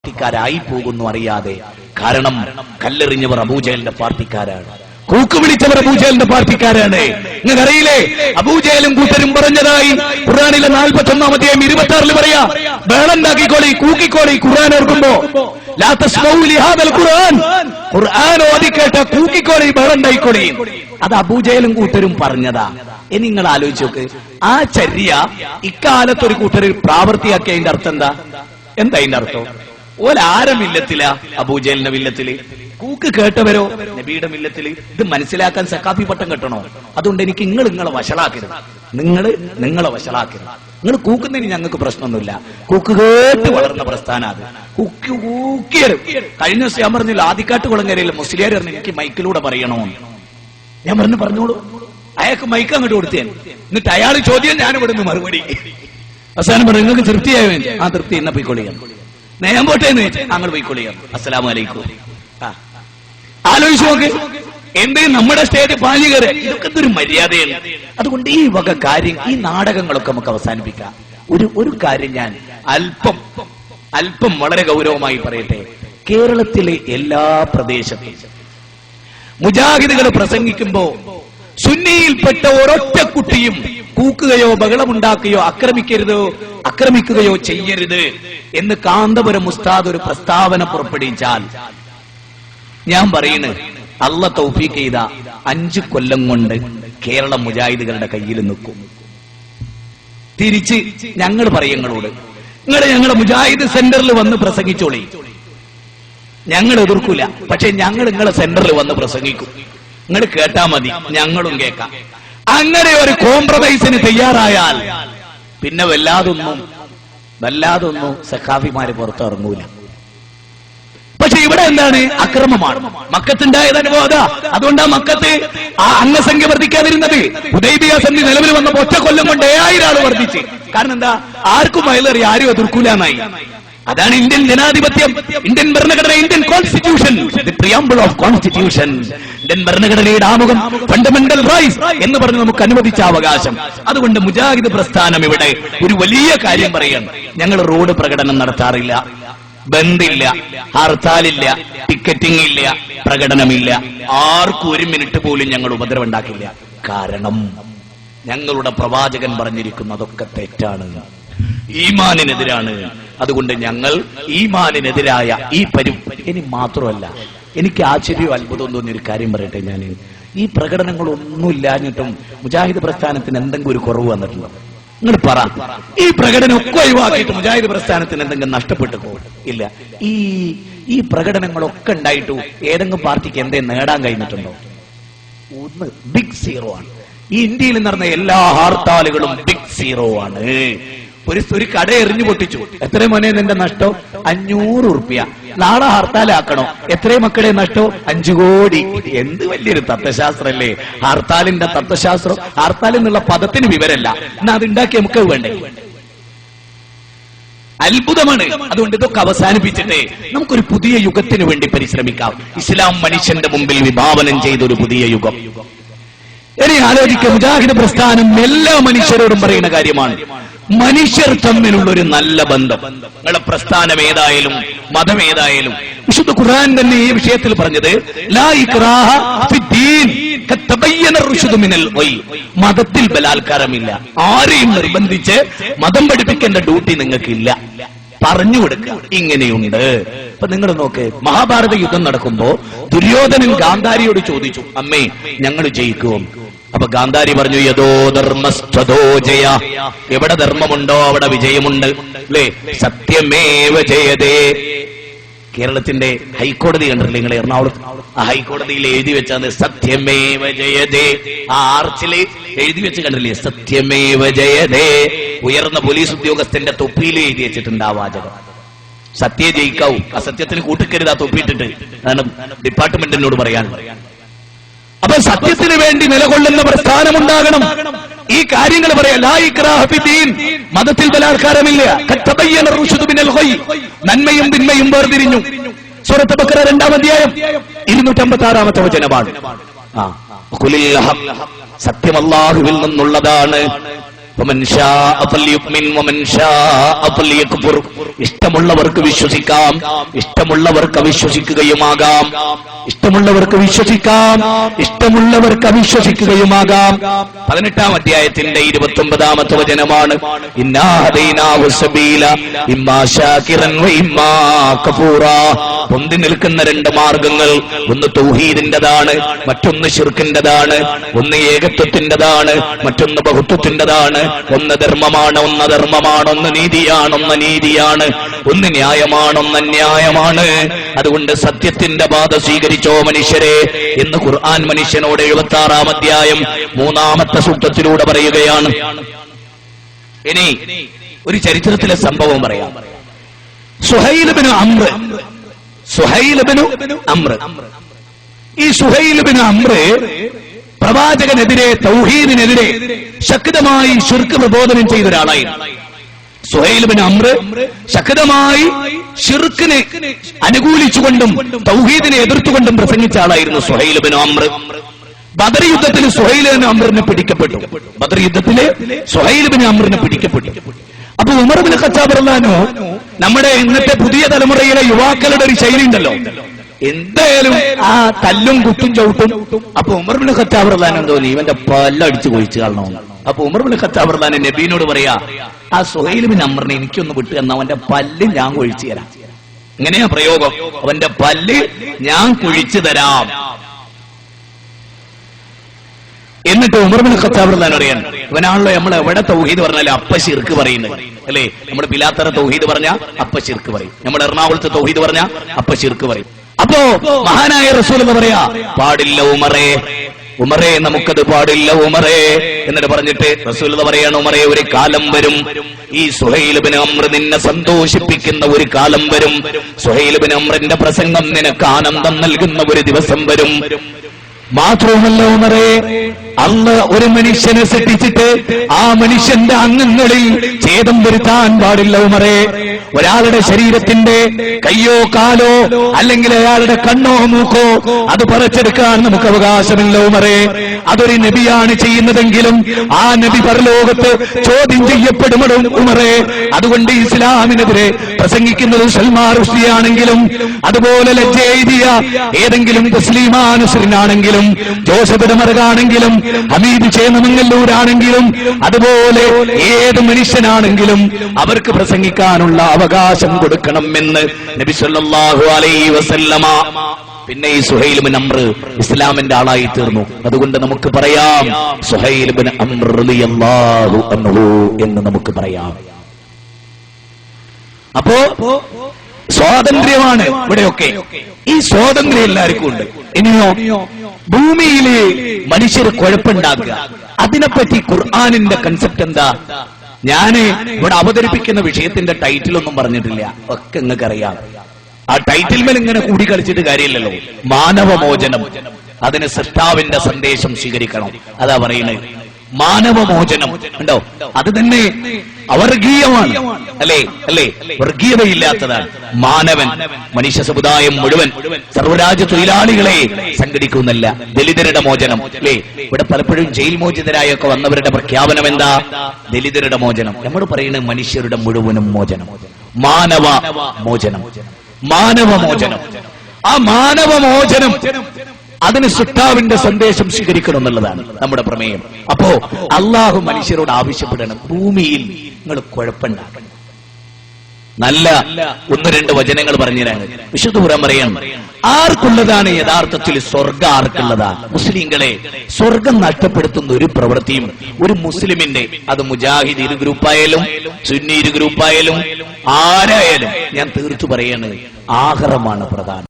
പാർട്ടിക്കാരായി പോകുന്നു അറിയാതെ. കാരണം കല്ലെറിഞ്ഞവർ അബൂജഹലിന്റെ പാർട്ടിക്കാരാണ്, കൂക്ക് വിളിച്ചവർ അബൂജഹലിന്റെ പാർട്ടിക്കാരാണ്. നിങ്ങൾക്കറിയില്ലേ അബൂജഹലും കൂട്ടരും പറഞ്ഞതായി ഖുർആനിലെ 41-ാം അധ്യായം 26-ൽ പറയാ, ബഹളുണ്ടാക്കിക്കോളി, കൂക്കിക്കോളി. ഖുർആൻ ഓർക്കുമ്പോ ലാ തസ്മഉ ലിഹാദൽ ഖുർആൻ, ഖുർആൻ ഓതിക്കേട്ട കൂക്കിക്കോളി, ബഹളുണ്ടായിക്കോളി. അത് അബൂജഹലും കൂട്ടരും പറഞ്ഞതാ. ഇനി നിങ്ങൾ ആലോചിച്ച് നോക്ക്, ആ ചര്യ ഇക്കാലത്ത് ഒരു കൂട്ടർ പ്രാവർത്തിയാക്കിയതിന്റെ അർത്ഥം എന്താ? അതിന്റെ അർത്ഥം? ഓലാര മില്ലത്തിലാ? അബൂജഹലിന്റെ മില്ലത്തില്. കൂക്ക് കേട്ടവരോ നബിയുടെ മില്ലത്തില്. ഇത് മനസ്സിലാക്കാൻ സക്കാഫി പട്ടം കെട്ടണോ? അതുകൊണ്ട് എനിക്ക് നിങ്ങളെ വഷളാക്കരുത്, നിങ്ങളെ വഷളാക്കരുത്. നിങ്ങൾ കൂക്കുന്നതിന് ഞങ്ങൾക്ക് പ്രശ്നമൊന്നുമില്ല. കൂക്ക് കേട്ട് വളർന്ന പ്രസ്ഥാനം അത്. കൂക്കിയരും കഴിഞ്ഞ ദിവസം ഞാൻ പറഞ്ഞില്ല, ആദിക്കാട്ട് കുളങ്ങരയിൽ മുസ്ലിയാർ പറഞ്ഞു എനിക്ക് മൈക്കിലൂടെ പറയണോന്ന്. ഞാൻ പറഞ്ഞോളൂ. അയാൾക്ക് മൈക്ക് അങ്ങോട്ട് കൊടുത്തേ. എന്നിട്ട് അയാൾ ചോദ്യം, ഞാൻ ഇവിടുന്ന് മറുപടി. അവസാനം പറഞ്ഞു നിങ്ങൾക്ക് തൃപ്തിയായ വേണ്ടി. ആ തൃപ്തി എന്നെ പോയിക്കൊള്ളിയാം, ഞാൻ പോട്ടേന്ന് അങ്ങനെ പോയിക്കൊള്ളിയാം. അസ്സലാമു അലൈക്കും. ആലോചിച്ചു നോക്ക്, എന്തേ നമ്മുടെ സ്റ്റേറ്റ് പാലികര്, ഇതൊക്കെ എന്തൊരു മര്യാദയാണ്. അതുകൊണ്ട് ഈ വക കാര്യം, ഈ നാടകങ്ങളൊക്കെ നമുക്ക് അവസാനിപ്പിക്കാം. ഒരു കാര്യം ഞാൻ അല്പം വളരെ ഗൗരവമായി പറയട്ടെ. കേരളത്തിലെ എല്ലാ പ്രദേശത്തും മുജാഹിദുകൾ പ്രസംഗിക്കുമ്പോ സുന്നിയിൽപ്പെട്ട ഒരൊറ്റ കുട്ടിയും കൂക്കുകയോ ബഹളമുണ്ടാക്കുകയോ ആക്രമിക്കുകയോ ചെയ്യരുത് എന്ന് കാന്തപുരം ഉസ്താദ് ഒരു പ്രസ്താവന പുറപ്പെടുവിച്ചാൽ, ഞാൻ പറയുന്നത് അള്ളാഹ് തൗഫീഖ് ചെയ്ത 5 കൊല്ലം കൊണ്ട് കേരള മുജാഹിദുകളുടെ കയ്യിൽ നിൽക്കും. തിരിച്ച് ഞങ്ങൾ പറയങ്ങളോട്, ഞങ്ങളെ മുജാഹിദ് സെന്ററിൽ വന്ന് പ്രസംഗിച്ചോളി, ഞങ്ങൾ എതിർക്കൂല. പക്ഷെ ഞങ്ങൾ നിങ്ങളെ സെന്ററിൽ വന്ന് പ്രസംഗിക്കും, നിങ്ങൾ കേട്ടാ മതി, ഞങ്ങളും കേൾക്കാം. അങ്ങനെ ഒരു കോംപ്രമൈസിന് തയ്യാറായാൽ പിന്നെ വല്ലാതൊന്നും സഖാഫിമാര് പുറത്തിറങ്ങൂല. പക്ഷെ ഇവിടെ എന്താണ്? അക്രമമാണ്. മക്കത്തുണ്ടായത് അനുഭവം. അതുകൊണ്ടാ മക്കത്ത് അംഗസംഖ്യ വർദ്ധിക്കാതിരുന്നത്. ഹുദൈബിയ സന്ധി നിലവിൽ വന്നപ്പോ 1 കൊല്ലം കൊണ്ട് 7000 ആൾ വർദ്ധിച്ച്. കാരണം എന്താ? ആർക്കും വയലേറി, ആരും എതിർക്കൂലെന്നായി. അതാണ് ഇന്ത്യൻ ജനാധിപത്യം, ഇന്ത്യൻ ഭരണഘടന, Indian constitution, the preamble of constitution. Indian ഭരണഘടനയുടെ ആമുഖം ഫണ്ടമെന്റൽ റൈറ്റ്സ് എന്ന് പറഞ്ഞ് നമുക്ക് അനുവദിച്ച അവകാശം. അതുകൊണ്ട് മുജാഹിദ് പ്രസ്ഥാനം ഇവിടെ ഒരു വലിയ കാര്യം പറയാണ്. ഞങ്ങൾ റോഡ് പ്രകടനം നടത്താറില്ല, ബന്ദില്ല, ഹർത്താലില്ല, ടിക്കറ്റിംഗ് ഇല്ല, പ്രകടനമില്ല. ആർക്കും 1 മിനിറ്റ് പോലും ഞങ്ങൾ ഉപദ്രവം ഉണ്ടാക്കില്ല. കാരണം ഞങ്ങളുടെ പ്രവാചകൻ പറഞ്ഞിരിക്കുന്നതൊക്കെ തെറ്റാണ്, ഈമാനിനെതിരാണ്. അതുകൊണ്ട് ഞങ്ങൾ ഈമാനിനെതിരായ ഇനി മാത്രമല്ല, എനിക്ക് ആശ്ചര്യവും അത്ഭുതവും തോന്നിയൊരു കാര്യം പറയട്ടെ. ഞാൻ ഈ പ്രകടനങ്ങളൊന്നുമില്ലാഞ്ഞിട്ടും മുജാഹിദ് പ്രസ്ഥാനത്തിന് എന്തെങ്കിലും ഒരു കുറവ് വന്നിട്ടുണ്ടോ? നിങ്ങൾ പറ. ഈ പ്രകടനം ഒക്കെ ഒഴിവാക്കിയിട്ട് മുജാഹിദ് പ്രസ്ഥാനത്തിന് എന്തെങ്കിലും നഷ്ടപ്പെട്ടു ഇല്ല. ഈ പ്രകടനങ്ങളൊക്കെ ഉണ്ടായിട്ടു ഏതെങ്കിലും പാർട്ടിക്ക് എന്തേ നേടാൻ കഴിഞ്ഞിട്ടുണ്ടോ? ഒന്ന് ബിഗ് സീറോ ആണ്. ഈ ഇന്ത്യയിൽ നടന്ന എല്ലാ ഹർത്താലുകളും ബിഗ് സീറോ ആണ്. ഒരു കട എറിഞ്ഞു പൊട്ടിച്ചു. എത്ര മോനെ നിന്റെ നഷ്ടം? 500 ഉറുപ്പ്യ. നാളെ ഹർത്താലാക്കണോ? എത്ര മക്കളെ നഷ്ടം? 5 കോടി. എന്ത് വലിയൊരു തത്വശാസ്ത്രല്ലേ ഹർത്താലിന്റെ തത്വശാസ്ത്രം. ഹർത്താൽ എന്നുള്ള പദത്തിന് വിവരല്ല, എന്നാ അതുണ്ടാക്കി നമുക്ക് വേണ്ടേ? അത്ഭുതമാണ്. അതുകൊണ്ട് ഇതൊക്കെ അവസാനിപ്പിച്ചിട്ട് നമുക്കൊരു പുതിയ യുഗത്തിന് വേണ്ടി പരിശ്രമിക്കാം. ഇസ്ലാം മനുഷ്യന്റെ മുമ്പിൽ വിഭാവനം ചെയ്തൊരു പുതിയ യുഗം. ഇനി ആലോചിക്കുക, മുജാഹിദ് പ്രസ്ഥാനം എല്ലാ മനുഷ്യരോടും പറയുന്ന കാര്യമാണ്. മനുഷ്യർ തമ്മിലുള്ള ഒരു നല്ല ബന്ധം. നിങ്ങളുടെ പ്രസ്ഥാനം ഏതായാലും മതം ഏതായാലും, വിശുദ്ധ ഖുർആൻ തന്നെ ഈ വിഷയത്തിൽ പറഞ്ഞത് ലാ ഇക്റാഹ ഫിദ്ദീൻ ഖദ് തബയ്യന റുശ്ദു മിനൽ ഗയ്. മതത്തിൽ ബലാത്കാരമില്ല. ആരെയും നിർബന്ധിച്ച് മതം പഠിപ്പിക്കേണ്ട ഡ്യൂട്ടി നിങ്ങൾക്കില്ല. പറഞ്ഞു കൊടുക്കുക, ഇങ്ങനെയുണ്ട്. അപ്പൊ നിങ്ങൾ നോക്ക്, മഹാഭാരത യുദ്ധം നടക്കുമ്പോ ദുര്യോധനൻ ഗാന്ധാരിയോട് ചോദിച്ചു, അമ്മേ ഞങ്ങൾ ജയിക്കുമോ? അപ്പൊ ഗാന്ധാരി പറഞ്ഞു, യദോ ധർമ്മസ്തോ ജയ. എവിടെ ധർമ്മമുണ്ടോ അവിടെ വിജയമുണ്ട്, അല്ലേ? സത്യമേവ ജയതേ. കേരളത്തിന്റെ ഹൈക്കോടതി കണ്ടിട്ടില്ലേ നിങ്ങൾ? എറണാകുളത്ത് ആ ഹൈക്കോടതിയിൽ എഴുതി വെച്ചാൽ സത്യമേവ ജയതേ. ആ ആർച്ചില് എഴുതി വെച്ച് കണ്ടില്ലേ? സത്യമേവ ജയതേ. ഉയർന്ന പോലീസ് ഉദ്യോഗസ്ഥന്റെ തൊപ്പിയിൽ എഴുതി വെച്ചിട്ടുണ്ട് ആ വാചകം. സത്യം ജയിക്കാവൂ, അസത്യത്തിന് കൂട്ടിക്കരുത് ആ തൊപ്പിയിട്ടിട്ട്. അതാണ് ഡിപ്പാർട്ട്മെന്റിനോട് പറയാൻ. അപ്പൊ സത്യത്തിന് വേണ്ടി നിലകൊള്ളുന്ന പ്രസ്ഥാനമുണ്ടാകണം. ഈ കാര്യങ്ങൾ പറയാം. ലാ ഇക്റാഹ ഫിദ്ദീൻ, മതത്തിൽ ബലാത്കാരമില്ല. ഖദ് തബയ്യന റുശ്ദു മിനൽ ഗയ്, നന്മയും തിന്മയും വേർതിരിഞ്ഞു. സൂറത്ത് ബഖറ 2-ാം അധ്യായം 256-ാമത്തെ വചനമാണ്. ഖുലിൽ ഹഖ്, സത്യം അല്ലാഹുവിൽ നിന്നുള്ളതാണ്. ഇഷ്ടമുള്ളവർക്ക് വിശ്വസിക്കാം, ഇഷ്ടമുള്ളവർക്ക് അവിശ്വസിക്കുകയുമാകാം. ഇഷ്ടമുള്ളവർക്ക് വിശ്വസിക്കാം, ഇഷ്ടമുള്ളവർക്ക് അവിശ്വസിക്കുകയുമാകാം. 18-ാം അധ്യായത്തിന്റെ 29-ാമത്തെ വചനമാണ് ഇന്നാ ഹദൈനാഹു സബീല ഇമ്മാ ശാകിറൻ വ ഇമ്മാ കഫൂറാ. പൊന്തി നിൽക്കുന്ന രണ്ട് മാർഗങ്ങൾ, ഒന്ന് തൗഹീദിന്റെതാണ്, മറ്റൊന്ന് ശിർക്കിന്റെതാണ്. ഒന്ന് ഏകത്വത്തിന്റെതാണ്, മറ്റൊന്ന് ബഹുത്വത്തിന്റെതാണ്. ഒന്ന് ധർമ്മമാണ്, ഒന്ന് അധർമ്മമാണ്. ഒന്ന് നീതിയാണ്, ഒന്ന് അനീതിയാണ്. ഒന്ന് ന്യായമാണ്, ഒന്ന് അന്യായമാണ്. അതുകൊണ്ട് സത്യത്തിന്റെ പാത സ്വീകരിച്ചോ മനുഷ്യരെ എന്ന് ഖുർആൻ മനുഷ്യനോട് 76-ാം അധ്യായം 3-ാമത്തെ സൂക്തത്തിലൂടെ പറയുകയാണ്. ഇനി ഒരു ചരിത്രത്തിലെ സംഭവം പറയാം. സുഹൈൽ ഇബ്നു അംർ. ഈ സുഹൈൽ ഇബ്നു അംർ പ്രവാചകനെതിരെ, തൗഹീദിനെതിരെ ശക്തമായി ശിർക്ക് പ്രബോധനം ചെയ്ത ഒരാളായിരുന്നു. സുഹൈൽ ഇബ്നു അംർ ശക്തമായി ശിർക്കിനെ അനുകൂലിച്ചുകൊണ്ടും തൗഹീദിനെ എതിർത്തുകൊണ്ടും പ്രസംഗിച്ച ആളായിരുന്നു സുഹൈൽ ഇബ്നു അംർ. ബദർ യുദ്ധത്തിൽ സുഹൈൽ ഇബ്നു അംറിനെ പിടിക്കപ്പെട്ടു. ബദർ യുദ്ധത്തില് സുഹൈൽ ഇബ്നു അംറിനെ പിടിക്കപ്പെട്ടു. അപ്പൊ ഉമർ ഇബ്നു ഖത്താബ് റളിയല്ലാഹു അൻഹു, നമ്മുടെ ഇന്നത്തെ പുതിയ തലമുറയിലെ യുവാക്കളുടെ ഒരു ശൈലി ഉണ്ടല്ലോ, എന്തായാലും ആ തല്ലും കുത്തും ചവിട്ടും. അപ്പൊ ഉമർ ഇബ്നു ഖത്താബ് റളിയല്ലാഹു അൻഹു തോന്നി ഇവന്റെ പല്ലടിച്ച് കൊഴിച്ചു കളണമെന്ന്. അപ്പൊ ഉമർ ഇബ്നു ഖത്താബ് റളിയല്ലാഹു അൻഹു നബിയോട് പറയാ, ആ സുഹൈൽ ഇബ്നു അംറിനെ എനിക്കൊന്ന് വിട്ടു തന്ന അവന്റെ പല്ല് ഞാൻ കൊഴിച്ചു തരാം. ഇങ്ങനെയാ പ്രയോഗം, അവന്റെ പല്ല് ഞാൻ കുഴിച്ചു തരാം. എന്നിട്ട് ഉമർ ഇബ്നു ഖത്താബ് റളിയല്ലാഹു അൻഹു അറിയാൻ, ഇവനാണല്ലോ നമ്മൾ എവിടെ തൗഹീദ് പറഞ്ഞാലും അപ്പ ശിർക്ക് പറയുന്നത് അല്ലേ? നമ്മൾ പിലാത്തറ തൗഹീദ് പറഞ്ഞ അപ്പ ശിർക്ക് പറയും, നമ്മൾ എറണാകുളത്ത് തൗഹീദ് പറഞ്ഞ അപ്പ ശിർക്ക് പറയും. അപ്പോ മഹാനായ റസൂൽ എന്ന് പറയാ, പാടില്ല ഉമറേ, ഉമറേ നമുക്കത് പാടില്ല ഉമറേ എന്നിട്ട് പറഞ്ഞിട്ട് റസൂൽ പറയാണ്, ഉമറേ ഒരു കാലം വരും, ഈ സുഹൈൽ ഇബ്നു അംർ നിന്നെ സന്തോഷിപ്പിക്കുന്ന ഒരു കാലം വരും. സുഹൈൽ ഇബ്നു അംറിന്റെ പ്രസംഗം നിനക്ക് ആനന്ദം നൽകുന്ന ഒരു ദിവസം വരും. മാത്രവുമല്ല ഉമറേ, അള്ളാഹ് ഒരു മനുഷ്യനെ സൃഷ്ടിച്ചിട്ട് ആ മനുഷ്യന്റെ അംഗങ്ങളിൽ ഛേദം വരുത്താൻ പാടില്ല ഉമറേ. ഒരാളുടെ ശരീരത്തിന്റെ കയ്യോ കാലോ അല്ലെങ്കിൽ അയാളുടെ കണ്ണോ മൂക്കോ അത് പറിച്ചെടുക്കാൻ നമുക്ക് അവകാശമില്ല ഉമറേ. അതൊരു നബിയാണ് ചെയ്യുന്നതെങ്കിലും ആ നബി പരലോകത്ത് ചോദ്യം ചെയ്യപ്പെടുമടും ഉമറേ. അതുകൊണ്ട് ഇസ്ലാമിനെതിരെ പ്രസംഗിക്കുന്നത് സൽമാൻ റുഷ്ദി ആണെങ്കിലും, അതുപോലെ ലജ്ജെയ്തിയ ഏതെങ്കിലും തസ്ലീമാനുസരിനാണെങ്കിലും, ജോസഫ് ഡമർഗാണെങ്കിലും, ഹമീദ് ചേന്നമംഗല്ലൂരാണെങ്കിലും, അതുപോലെ ഏത് മനുഷ്യനാണെങ്കിലും അവർക്ക് പ്രസംഗിക്കാനുള്ള അവകാശം കൊടുക്കണമെന്ന് നബി സല്ലല്ലാഹു അലൈഹി വസല്ലമ. പിന്നെ ഈ സുഹൈൽ ഇബ്നു അംർ ഇസ്ലാമിന്റെ ആളായി തീർന്നു. അതുകൊണ്ട് നമുക്ക് പറയാം സുഹൈൽ ഇബ്നു അംർ റളിയല്ലാഹു അൻഹു എന്ന് നമുക്ക് പറയാം. അപ്പോ സ്വാതന്ത്ര്യമാണ് ഇവിടെയൊക്കെ. ഈ സ്വാതന്ത്ര്യം എല്ലാവർക്കും ഉണ്ട്. ഇനിയോ ഭൂമിയിലെ മനുഷ്യർ കുഴപ്പമുണ്ടാക്കുക, അതിനെപ്പറ്റി ഖുർആനിന്റെ കൺസെപ്റ്റ് എന്താ? ഞാന് ഇവിടെ അവതരിപ്പിക്കുന്ന വിഷയത്തിന്റെ ടൈറ്റിൽ ഒന്നും പറഞ്ഞിട്ടില്ല, ഒക്കെ നിങ്ങൾക്കറിയാം. ആ ടൈറ്റിൽ മേൽ ഇങ്ങനെ കൂടി കളിച്ചിട്ട് കാര്യമില്ലല്ലോ. മാനവമോചനം, അതിന് സൃഷ്ടാവിന്റെ സന്ദേശം സ്വീകരിക്കണം, അതാ പറയുന്നത്. മാനവമോചനം ഉണ്ടോ? അത് തന്നെ അവർഗീയമാണ് അല്ലേ? വർഗീയതയില്ലാത്തതാണ്. മാനവൻ, മനുഷ്യ സമുദായം മുഴുവൻ, സർവ്വരാജ്യ തൊഴിലാളികളെ സംഘടിക്കുന്നല്ല. ദലിതരുടെ മോചനം അല്ലേ? ഇവിടെ പലപ്പോഴും ജയിൽ മോചിതരായൊക്കെ വന്നവരുടെ പ്രഖ്യാപനം എന്താ? ദലിതരുടെ മോചനം. നമ്മൾ പറയുന്നത് മനുഷ്യരുടെ മുഴുവനും മോചനം, മാനവ മോചനം, മാനവമോചനം. ആ മാനവമോചനം, അതിന് സൃഷ്ടാവിന്റെ സന്ദേശം സ്വീകരിക്കണം എന്നുള്ളതാണ് നമ്മുടെ പ്രമേയം. അപ്പോ അള്ളാഹു മനുഷ്യരോട് ആവശ്യപ്പെടണം, ഭൂമിയിൽ നിങ്ങൾ കുഴപ്പമുണ്ടാക്കണം. നല്ല 1-2 വചനങ്ങൾ പറഞ്ഞുതരാണ്. വിശുദ്ധ ഖുർആൻ പറയാണ്, ആർക്കുള്ളതാണ് യഥാർത്ഥത്തിൽ സ്വർഗ്ഗം? ആർക്കുള്ളതാ? മുസ്ലിങ്ങളെ, സ്വർഗം നഷ്ടപ്പെടുത്തുന്ന ഒരു പ്രവൃത്തിയും ഒരു മുസ്ലിമിന്റെ, അത് മുജാഹിദ് ഇരു ഗ്രൂപ്പായാലും സുന്നി ഇരു ഗ്രൂപ്പായാലും ആരായാലും, ഞാൻ തീർത്തു പറയാണ്, ആഖിറമാണ് പ്രധാനം.